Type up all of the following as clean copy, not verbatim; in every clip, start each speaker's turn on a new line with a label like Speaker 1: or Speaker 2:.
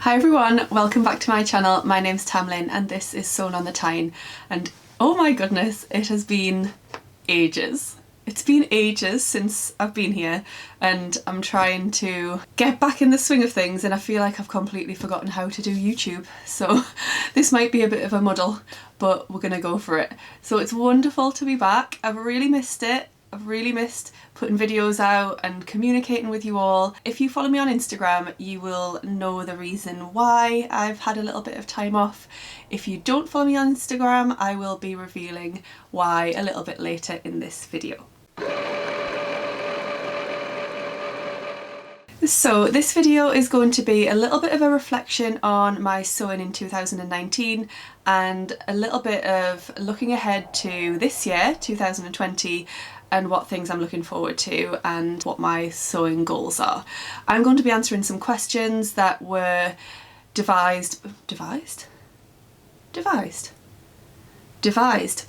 Speaker 1: Hi everyone, welcome back to my channel. My name's Tamlyn and this is Sewn on the Tyne, and oh my goodness, it has been ages. It's been ages since I've been here and I'm trying to get back in the swing of things, and I feel like I've completely forgotten how to do YouTube, so this might be a bit of a muddle, but we're gonna go for it. So it's wonderful to be back. I've really missed it. I've really missed putting videos out and communicating with you all. If you follow me on Instagram, you will know the reason why I've had a little bit of time off. If you don't follow me on Instagram, I will be revealing why a little bit later in this video. So this video is going to be a little bit of a reflection on my sewing in 2019 and a little bit of looking ahead to this year, 2020, and what things I'm looking forward to and what my sewing goals are. I'm going to be answering some questions that were devised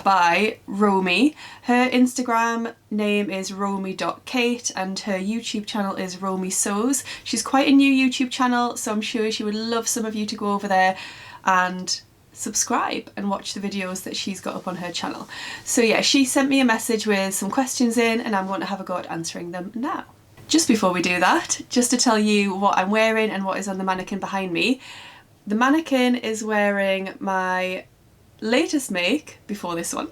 Speaker 1: by Romy. Her Instagram name is romy.kate and her YouTube channel is Romy Sews. She's quite a new YouTube channel, so I'm sure she would love some of you to go over there and subscribe and watch the videos that she's got up on her channel. So yeah, she sent me a message with some questions in and I'm going to have a go at answering them now. Just before we do that, just to tell you what I'm wearing and what is on the mannequin behind me. The mannequin is wearing my latest make before this one,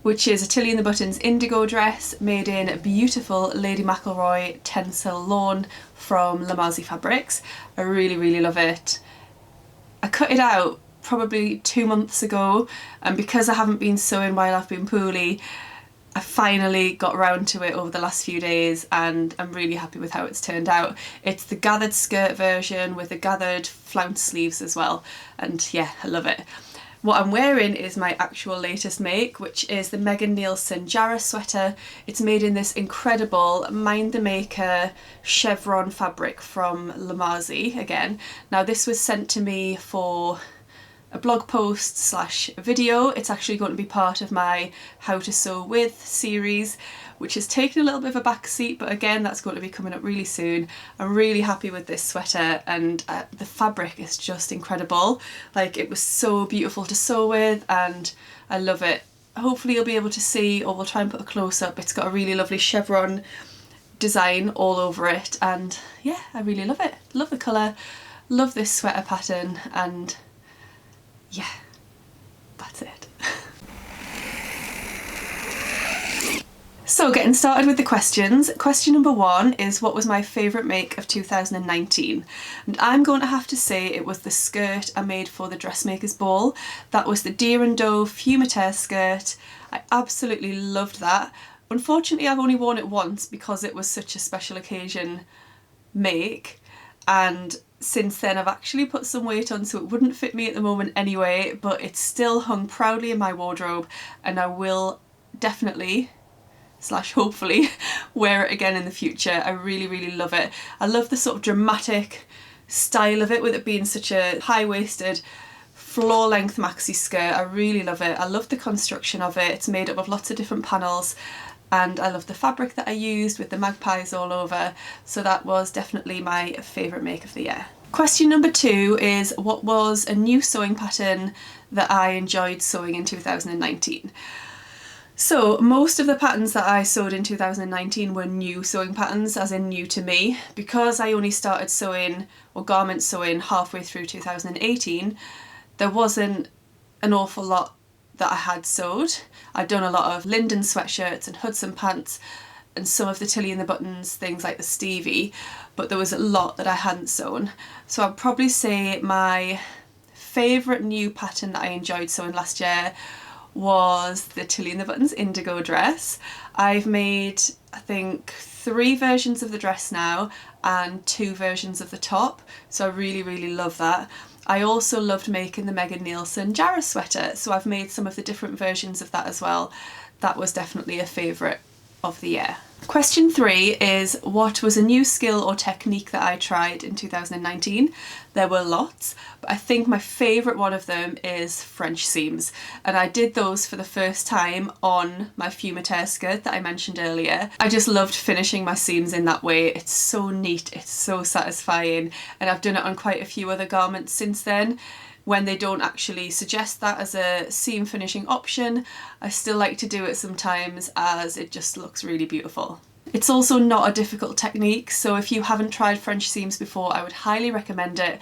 Speaker 1: which is a Tilly and the Buttons indigo dress made in beautiful Lady McElroy Tencel lawn from Lamazi Fabrics. I really love it. I cut it out probably 2 months ago, and because I haven't been sewing while I've been poorly, I finally got around to it over the last few days and I'm really happy with how it's turned out. It's the gathered skirt version with the gathered flounce sleeves as well, and yeah, I love it. What I'm wearing is my actual latest make, which is the Megan Nielsen Jarrah sweater. It's made in this incredible Mind the Maker chevron fabric from Lamazi again. Now this was sent to me for a blog post slash video. It's actually going to be part of my How to Sew With series, which has taken a little bit of a back seat, but again that's going to be coming up really soon. I'm really happy with this sweater and the fabric is just incredible. Like, it was so beautiful to sew with and I love it. Hopefully you'll be able to see, or we'll try and put a close up. It's got a really lovely chevron design all over it and yeah, I really love it. Love the colour, love this sweater pattern, and yeah, that's it. So getting started with the questions. Question number 1 is, what was my favourite make of 2019? And I'm going to have to say it was the skirt I made for the dressmaker's ball. That was the Deer and Doe fumeteer skirt. I absolutely loved that. Unfortunately I've only worn it once because it was such a special occasion make, and since then I've actually put some weight on so it wouldn't fit me at the moment anyway, but it's still hung proudly in my wardrobe and I will definitely / hopefully wear it again in the future. I really love it. I love the sort of dramatic style of it, with it being such a high-waisted floor length maxi skirt. I really love it. I love the construction of it. It's made up of lots of different panels and I love the fabric that I used with the magpies all over, so that was definitely my favourite make of the year. Question number 2 is, what was a new sewing pattern that I enjoyed sewing in 2019? So most of the patterns that I sewed in 2019 were new sewing patterns, as in new to me. Because I only started sewing or garment sewing halfway through 2018, there wasn't an awful lot that I had sewed. I'd done a lot of Linden sweatshirts and Hudson pants and some of the Tilly and the Buttons things like the Stevie, but there was a lot that I hadn't sewn. So I'd probably say my favourite new pattern that I enjoyed sewing last year was the Tilly and the Buttons indigo dress. I've made, I think, 3 versions of the dress now and 2 versions of the top, so I really love that. I also loved making the Megan Nielsen Jarrah sweater, so I've made some of the different versions of that as well. That was definitely a favourite of the year. Question 3 is, what was a new skill or technique that I tried in 2019? There were lots, but I think my favourite one of them is French seams, and I did those for the first time on my fumeteur skirt that I mentioned earlier. I just loved finishing my seams in that way. It's so neat, it's so satisfying, and I've done it on quite a few other garments since then. When they don't actually suggest that as a seam finishing option, I still like to do it sometimes as it just looks really beautiful. It's also not a difficult technique, so if you haven't tried French seams before, I would highly recommend it.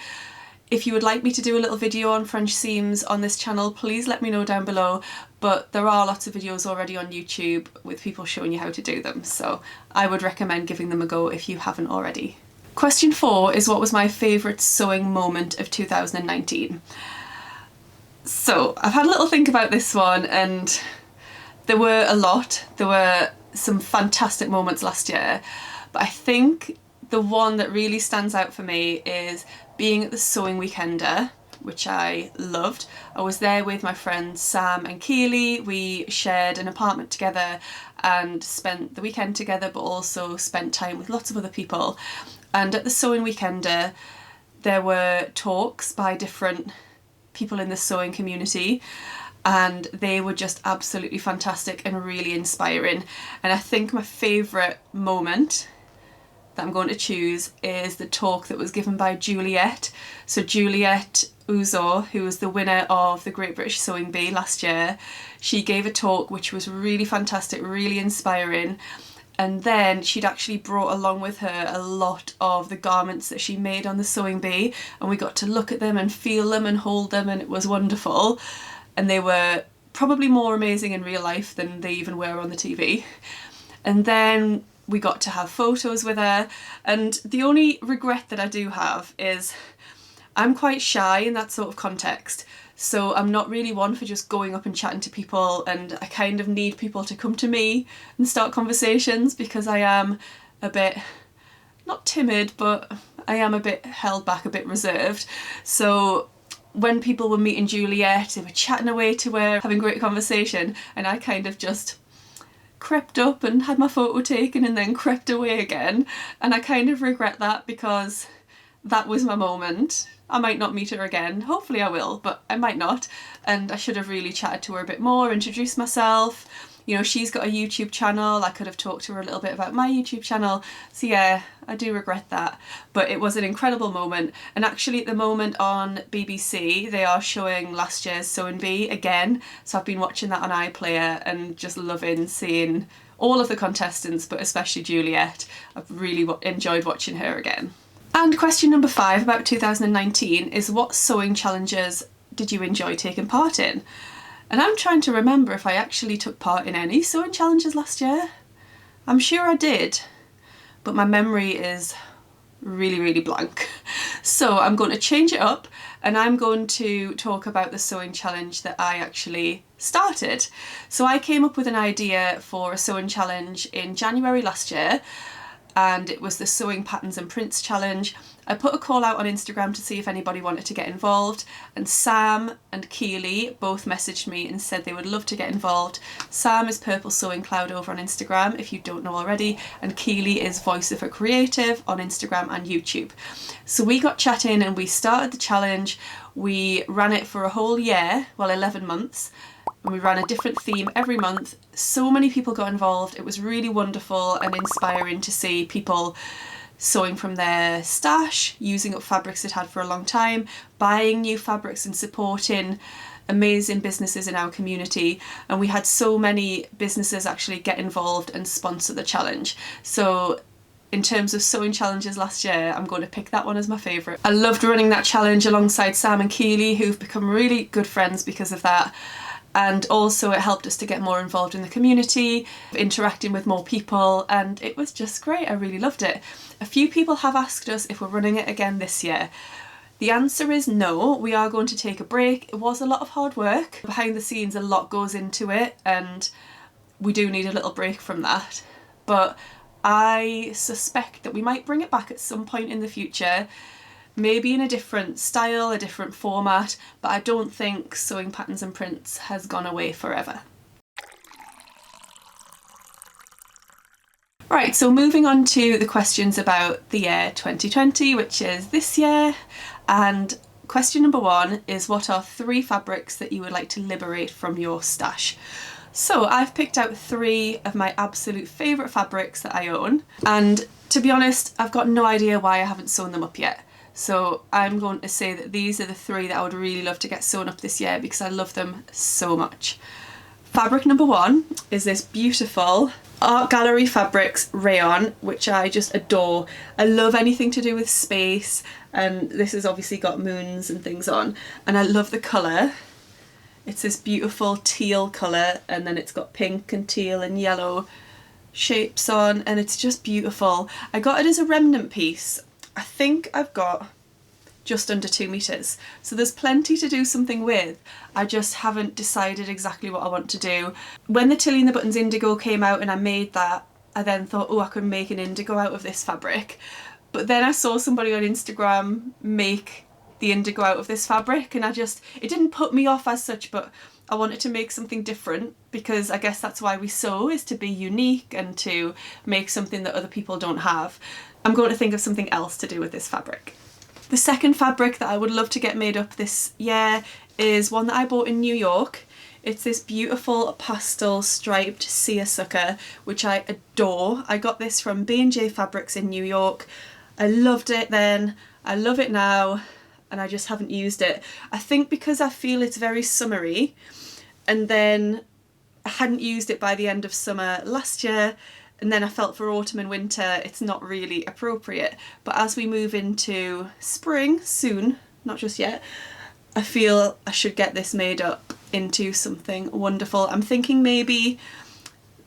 Speaker 1: If you would like me to do a little video on French seams on this channel, please let me know down below, but there are lots of videos already on YouTube with people showing you how to do them, so I would recommend giving them a go if you haven't already. Question 4 is, what was my favourite sewing moment of 2019? So I've had a little think about this one, and there were a lot. There were some fantastic moments last year, but I think the one that really stands out for me is being at the Sewing Weekender, which I loved. I was there with my friends Sam and Keely. We shared an apartment together and spent the weekend together, but also spent time with lots of other people. And at the Sewing Weekender, there were talks by different people in the sewing community, and they were just absolutely fantastic and really inspiring. And I think my favourite moment that I'm going to choose is the talk that was given by Juliet. So Juliet Uzo, who was the winner of the Great British Sewing Bee last year, she gave a talk which was really fantastic, really inspiring. And then she'd actually brought along with her a lot of the garments that she made on the Sewing Bee, and we got to look at them and feel them and hold them, and it was wonderful. And they were probably more amazing in real life than they even were on the TV. And then we got to have photos with her, and the only regret that I do have is I'm quite shy in that sort of context. So I'm not really one for just going up and chatting to people, and I kind of need people to come to me and start conversations, because I am a bit, not timid, but I am a bit held back, a bit reserved. So when people were meeting Juliet, they were chatting away to her, having great conversation, and I kind of just crept up and had my photo taken and then crept away again. And I kind of regret that, because that was my moment. I might not meet her again. Hopefully I will, but I might not. And I should have really chatted to her a bit more, introduced myself. You know, she's got a YouTube channel. I could have talked to her a little bit about my YouTube channel. So yeah, I do regret that. But it was an incredible moment. And actually at the moment on BBC, they are showing last year's Sewing Bee again. So I've been watching that on iPlayer and just loving seeing all of the contestants, but especially Juliet. I've really enjoyed watching her again. And question number 5 about 2019 is, what sewing challenges did you enjoy taking part in? And I'm trying to remember if I actually took part in any sewing challenges last year. I'm sure I did, but my memory is really, really blank. So I'm going to change it up, and I'm going to talk about the sewing challenge that I actually started. So I came up with an idea for a sewing challenge in January last year, and it was the Sewing Patterns and Prints Challenge. I put a call out on Instagram to see if anybody wanted to get involved, and Sam and Keely both messaged me and said they would love to get involved. Sam is Purple Sewing Cloud over on Instagram, if you don't know already, and Keely is Voice of a Creative on Instagram and YouTube. So we got chatting and we started the challenge. We ran it for a whole year, well 11 months, and we ran a different theme every month. So many people got involved. It was really wonderful and inspiring to see people sewing from their stash, using up fabrics they'd had for a long time, buying new fabrics and supporting amazing businesses in our community. And we had so many businesses actually get involved and sponsor the challenge. So in terms of sewing challenges last year, I'm going to pick that one as my favourite. I loved running that challenge alongside Sam and Keely, who've become really good friends because of that. And also it helped us to get more involved in the community, interacting with more people, and it was just great. I really loved it. A few people have asked us if we're running it again this year. The answer is no, we are going to take a break. It was a lot of hard work. Behind the scenes, a lot goes into it, and we do need a little break from that. But I suspect that we might bring it back at some point in the future, maybe in a different style, a different format, but I don't think Sewing Patterns and Prints has gone away forever. Right, so moving on to the questions about the year 2020, which is this year, and question number 1 is, what are 3 fabrics that you would like to liberate from your stash? So I've picked out 3 of my absolute favourite fabrics that I own, and to be honest, I've got no idea why I haven't sewn them up yet. So I'm going to say that these are the 3 that I would really love to get sewn up this year because I love them so much. Fabric number 1 is this beautiful Art Gallery Fabrics rayon, which I just adore. I love anything to do with space, and this has obviously got moons and things on, and I love the colour. It's this beautiful teal colour, and then it's got pink and teal and yellow shapes on, and it's just beautiful. I got it as a remnant piece. I think I've got just under 2 meters, so there's plenty to do something with. I just haven't decided exactly what I want to do. When the Tilly and the Buttons indigo came out and I made that, I then thought, oh, I could make an indigo out of this fabric, but then I saw somebody on Instagram make the indigo out of this fabric, and it didn't put me off as such, but I wanted to make something different, because I guess that's why we sew, is to be unique and to make something that other people don't have. I'm going to think of something else to do with this fabric. The second fabric that I would love to get made up this year is one that I bought in New York. It's this beautiful pastel striped seersucker, which I adore. I got this from B&J Fabrics in New York. I loved it then, I love it now, and I just haven't used it. I think because I feel it's very summery, and then I hadn't used it by the end of summer last year, and then I felt for autumn and winter it's not really appropriate. But as we move into spring soon, not just yet, I feel I should get this made up into something wonderful. I'm thinking maybe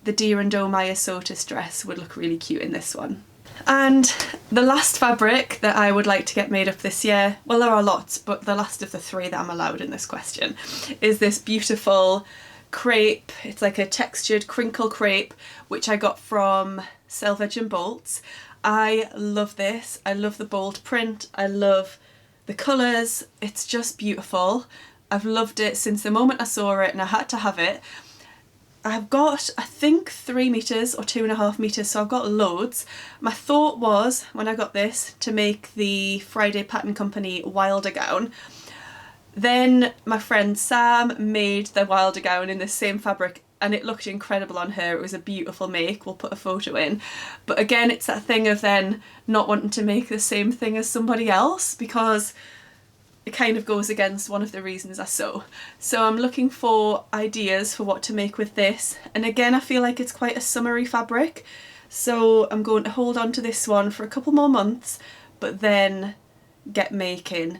Speaker 1: the Deer and Doe Maya Sotis dress would look really cute in this one. And the last fabric that I would like to get made up this year, well, there are lots, but the last of the 3 that I'm allowed in this question, is this beautiful crepe. It's like a textured crinkle crepe, which I got from Selvage and Bolts. I love this. I love the bold print. I love the colours. It's just beautiful. I've loved it since the moment I saw it, and I had to have it. I've got, I think, 3 meters or 2.5 meters, so I've got loads. My thought was, when I got this, to make the Friday Pattern Company Wilder gown. Then my friend Sam made the Wilder gown in the same fabric, and it looked incredible on her. It was a beautiful make. We'll put a photo in. But again, it's that thing of then not wanting to make the same thing as somebody else, because it kind of goes against one of the reasons I sew. So I'm looking for ideas for what to make with this. And again, I feel like it's quite a summery fabric, so I'm going to hold on to this one for a couple more months, but then get making.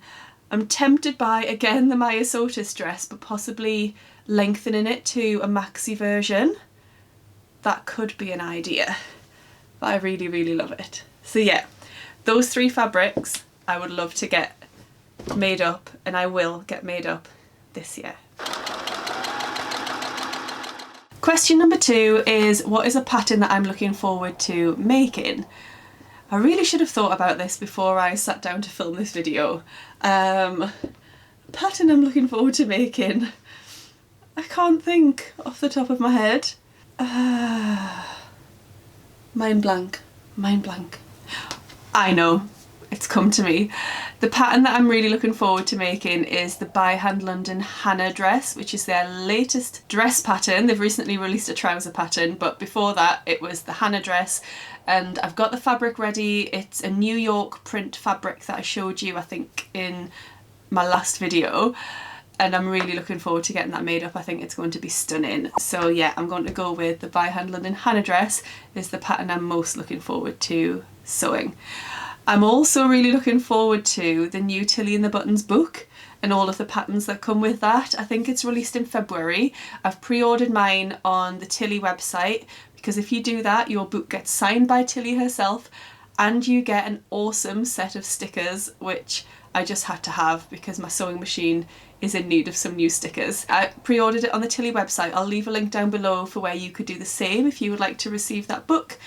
Speaker 1: I'm tempted by, again, the Maya Sotis dress, but possibly lengthening it to a maxi version. That could be an idea, but I really, really love it. So yeah, those 3 fabrics I would love to get made up, and I will get made up this year. Question number 2 is, what is a pattern that I'm looking forward to making? I really should have thought about this before I sat down to film this video. Pattern I'm looking forward to making. I can't think off the top of my head. Mind blank. Mind blank. I know. It's come to me. The pattern that I'm really looking forward to making is the By Hand London Hannah dress, which is their latest dress pattern. They've recently released a trouser pattern, but before that it was the Hannah dress, and I've got the fabric ready. It's a New York print fabric that I showed you, I think, in my last video, and I'm really looking forward to getting that made up. I think it's going to be stunning. So yeah, I'm going to go with the By Hand London Hannah dress is the pattern I'm most looking forward to sewing. I'm also really looking forward to the new Tilly and the Buttons book and all of the patterns that come with that. I think it's released in February. I've pre-ordered mine on the Tilly website, because if you do that, your book gets signed by Tilly herself, and you get an awesome set of stickers, which I just had to have because my sewing machine is in need of some new stickers. I pre-ordered it on the Tilly website. I'll leave a link down below for where you could do the same if you would like to receive that book,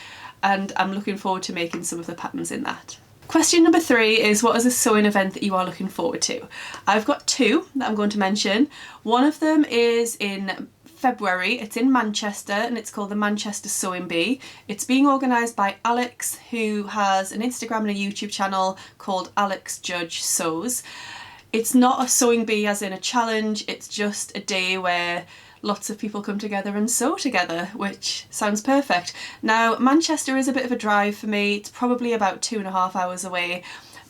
Speaker 1: and I'm looking forward to making some of the patterns in that. Question number 3 is, what is a sewing event that you are looking forward to? I've got 2 that I'm going to mention. One of them is in February. It's in Manchester and it's called the Manchester Sewing Bee. It's being organised by Alex, who has an Instagram and a YouTube channel called Alex Judge Sews. It's not a sewing bee as in a challenge, it's just a day where lots of people come together and sew together, which sounds perfect. Now, Manchester is a bit of a drive for me. It's probably about 2.5 hours away,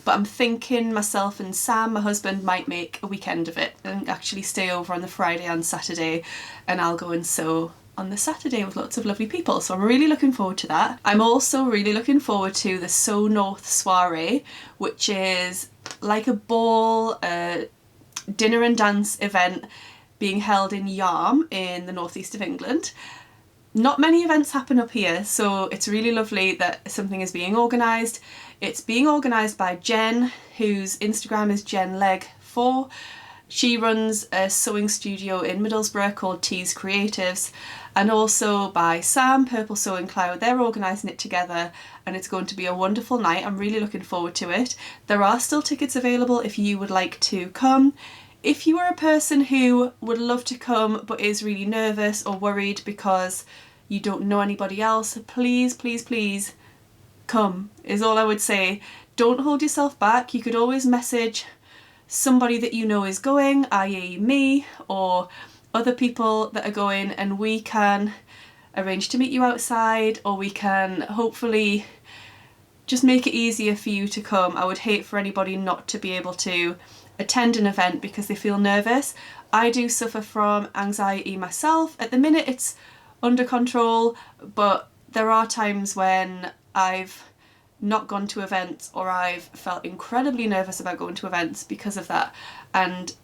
Speaker 1: but I'm thinking myself and Sam, my husband, might make a weekend of it and actually stay over on the Friday and Saturday, and I'll go and sew on the Saturday with lots of lovely people. So I'm really looking forward to that. I'm also really looking forward to the Sew North soiree, which is like a ball, dinner and dance event being held in Yarm in the northeast of England. Not many events happen up here, so it's really lovely that something is being organised. It's being organised by Jen, whose Instagram is JenLeg4. She runs a sewing studio in Middlesbrough called Tees Creatives, and also by Sam, Purple Sewing Cloud. They're organising it together and it's going to be a wonderful night. I'm really looking forward to it. There are still tickets available if you would like to come. If you are a person who would love to come but is really nervous or worried because you don't know anybody else, please, please, please come, is all I would say. Don't hold yourself back. You could always message somebody that you know is going, i.e. me or other people that are going, and we can arrange to meet you outside, or we can hopefully just make it easier for you to come. I would hate for anybody not to be able to attend an event because they feel nervous. I do suffer from anxiety myself. At the minute it's under control, but there are times when I've not gone to events or I've felt incredibly nervous about going to events because of that, and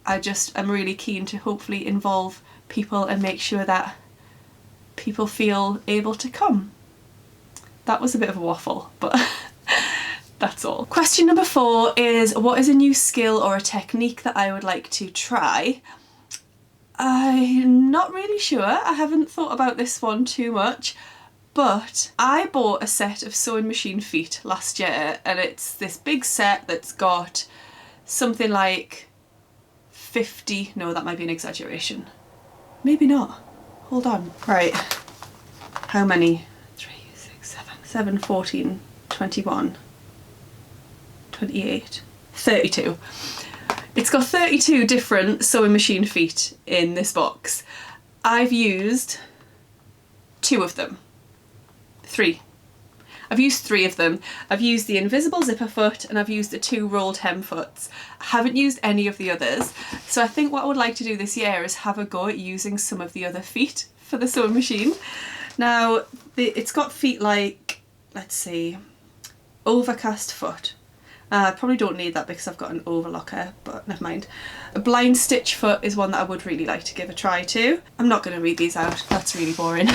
Speaker 1: I'm really keen to hopefully involve people and make sure that people feel able to come. That was a bit of a waffle, but that's all. Question number 4 is, what is a new skill or a technique that I would like to try? I'm not really sure. I haven't thought about this one too much, but I bought a set of sewing machine feet last year, and it's this big set that's got something like 50, no, that might be an exaggeration. Maybe not. Hold on. Right. How many? 3, 6, 7, 14, 21. 28, 32. It's got 32 different sewing machine feet in this box. I've used 2 of them. 3. I've used 3 of them. I've used the invisible zipper foot and I've used the 2 rolled hem foots. I haven't used any of the others. So I think what I would like to do this year is have a go at using some of the other feet for the sewing machine. Now, it's got feet like, let's see, overcast foot. I probably don't need that because I've got an overlocker, but never mind. A blind stitch foot is one that I would really like to give a try to. I'm not going to read these out, that's really boring.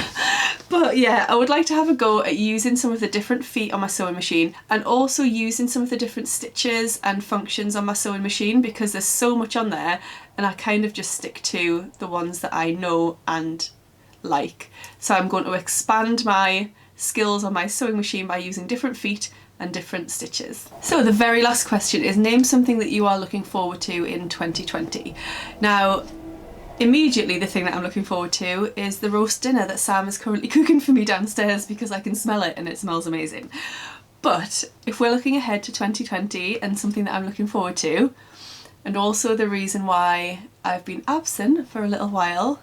Speaker 1: But yeah, I would like to have a go at using some of the different feet on my sewing machine, and also using some of the different stitches and functions on my sewing machine, because there's so much on there and I kind of just stick to the ones that I know and like. So I'm going to expand my skills on my sewing machine by using different feet and different stitches. So the very last question is, name something that you are looking forward to in 2020. Now, immediately the thing that I'm looking forward to is the roast dinner that Sam is currently cooking for me downstairs, because I can smell it and it smells amazing. But if we're looking ahead to 2020 and something that I'm looking forward to, and also the reason why I've been absent for a little while,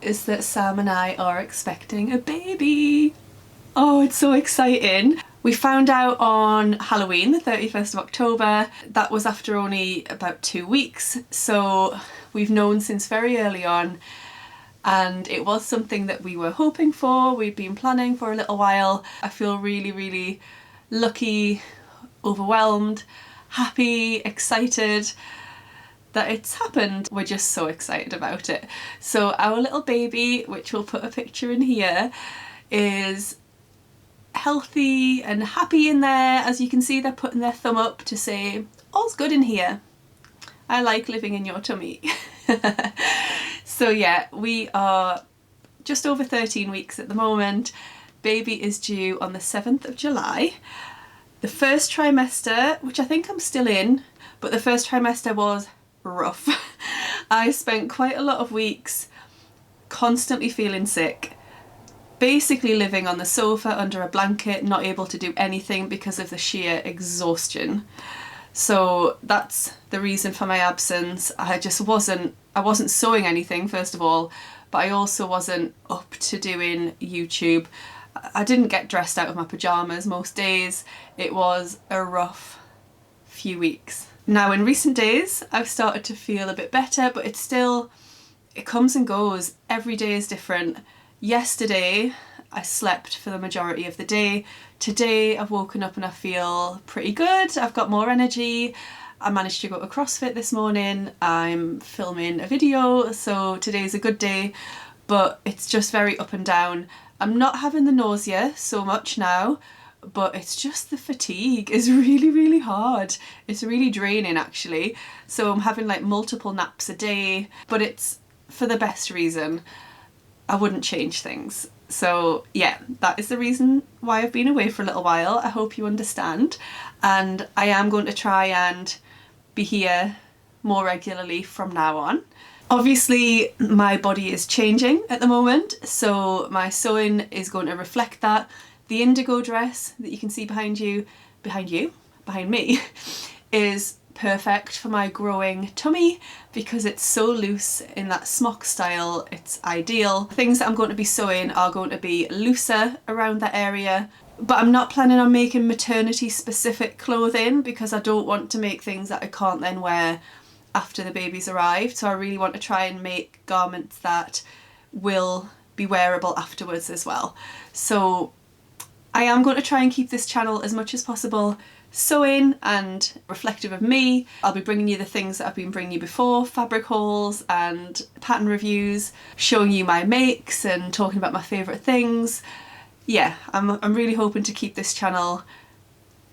Speaker 1: is that Sam and I are expecting a baby. Oh, it's so exciting. We found out on Halloween, the 31st of October. That was after only about 2 weeks, so we've known since very early on, and it was something that we were hoping for, we'd been planning for a little while. I feel really, really lucky, overwhelmed, happy, excited that it's happened. We're just so excited about it. So our little baby, which we'll put a picture in here, is healthy and happy in there. As you can see, they're putting their thumb up to say, all's good in here. I like living in your tummy. So yeah, we are just over 13 weeks at the moment. Baby is due on the 7th of July. The first trimester, which I think I'm still in, but the first trimester was rough. I spent quite a lot of weeks constantly feeling sick, basically living on the sofa under a blanket, not able to do anything because of the sheer exhaustion. So that's the reason for my absence. I wasn't sewing anything, first of all, but I also wasn't up to doing YouTube. I didn't get dressed out of my pyjamas most days. It was a rough few weeks. Now in recent days I've started to feel a bit better, but it comes and goes. Every day is different. Yesterday I slept for the majority of the day. Today I've woken up and I feel pretty good. I've got more energy. I managed to go to CrossFit this morning. I'm filming a video, so today's a good day, but it's just very up and down. I'm not having the nausea so much now, but it's just the fatigue is really, really hard. It's really draining actually. So I'm having like multiple naps a day, but it's for the best reason. I wouldn't change things. So yeah, that is the reason why I've been away for a little while. I hope you understand. And I am going to try and be here more regularly from now on. Obviously my body is changing at the moment, so my sewing is going to reflect that. The indigo dress that you can see behind me, is perfect for my growing tummy because it's so loose in that smock style. It's ideal. Things that I'm going to be sewing are going to be looser around that area, but I'm not planning on making maternity specific clothing because I don't want to make things that I can't then wear after the baby's arrived. So I really want to try and make garments that will be wearable afterwards as well. So I am going to try and keep this channel as much as possible sewing and reflective of me. I'll be bringing you the things that I've been bringing you before, fabric hauls and pattern reviews, showing you my makes and talking about my favourite things. Yeah, I'm really hoping to keep this channel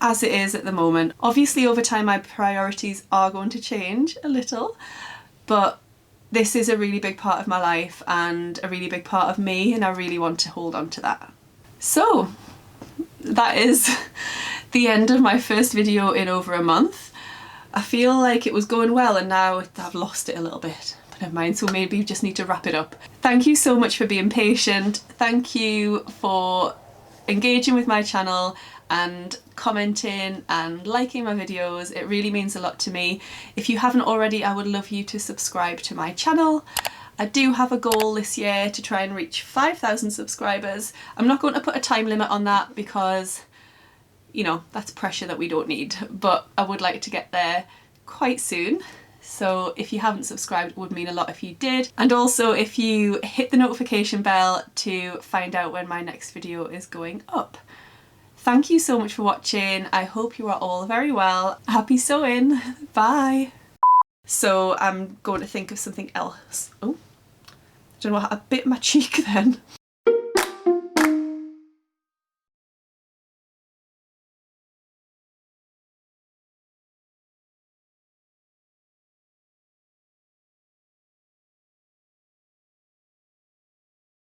Speaker 1: as it is at the moment. Obviously over time my priorities are going to change a little, but this is a really big part of my life and a really big part of me, and I really want to hold on to that. So that is the end of my first video in over a month. I feel like it was going well and now I've lost it a little bit, but never mind, so maybe we just need to wrap it up. Thank you so much for being patient. Thank you for engaging with my channel and commenting and liking my videos. It really means a lot to me. If you haven't already, I would love you to subscribe to my channel. I do have a goal this year to try and reach 5,000 subscribers. I'm not going to put a time limit on that because, you know, that's pressure that we don't need, but I would like to get there quite soon. So if you haven't subscribed, it would mean a lot if you did. And also if you hit the notification bell to find out when my next video is going up. Thank you so much for watching. I hope you are all very well. Happy sewing. Bye. So I'm going to think of something else. Oh, I don't know what, I bit my cheek then.